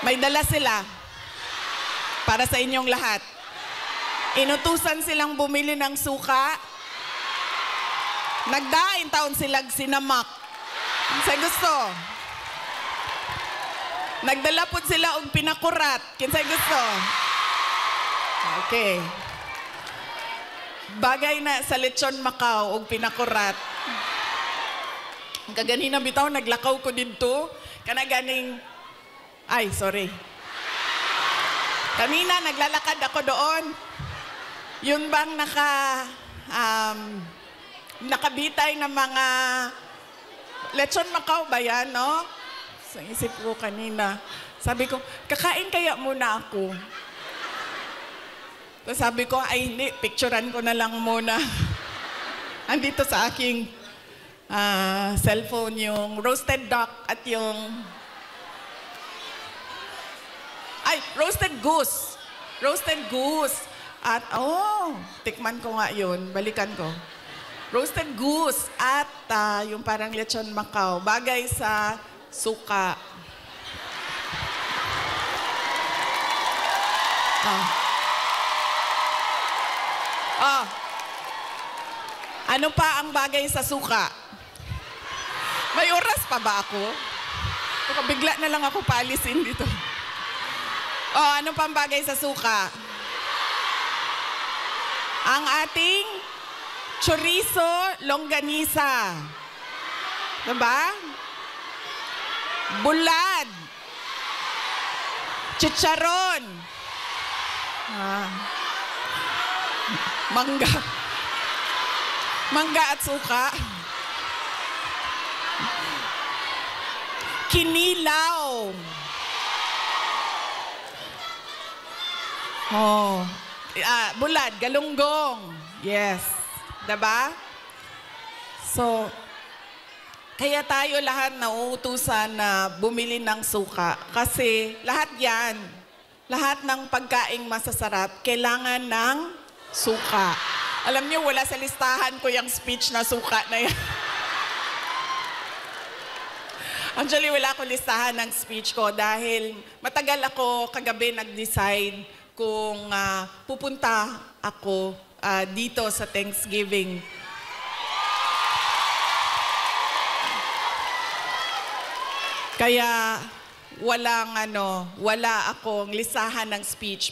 May dala sila para sa inyong lahat. Inutusan silang bumili ng suka. Nagdain taon silang sinamak. Sa gusto. Nagdala po sila og pinakurat. Kinsay gusto. Okay. Bagay na sa lechon Macau og pinakurat. Kaganina bitaw naglakaw ko dito. Kana ganing ay, sorry. Kanina naglalakad ako doon. Yun bang nakabitay ng mga lechon Macau ba yan, no? Sa isip ko kanina. Sabi ko, kakain kaya muna ako. So sabi ko, ay hindi, picturean ko na lang muna. Andito sa aking cellphone yung roasted duck at yung roasted goose. Roasted goose. At, tikman ko nga yun. Balikan ko. Roasted goose at yung parang lechon Macau. Bagay sa suka. Ano pa ang bagay sa suka? May oras pa ba ako? Bigla na lang ako paalisin dito. Ano pang bagay sa suka? Ang ating chorizo longganisa. Diba? Bulad. Chicharon. Mangga. Mangga at suka. Kinilaw. Bulad, galunggong. Yes. Diba? So, kaya tayo lahat nauutusan na bumili ng suka. Kasi lahat yan, lahat ng pagkaing masasarap, kailangan ng suka. Alam niyo, wala sa listahan ko yung speech na suka na yan. Actually, wala ko listahan ng speech ko dahil matagal ako kagabi nag-decide kung pupunta ako dito sa Thanksgiving. Kaya wala akong listahan ng speech.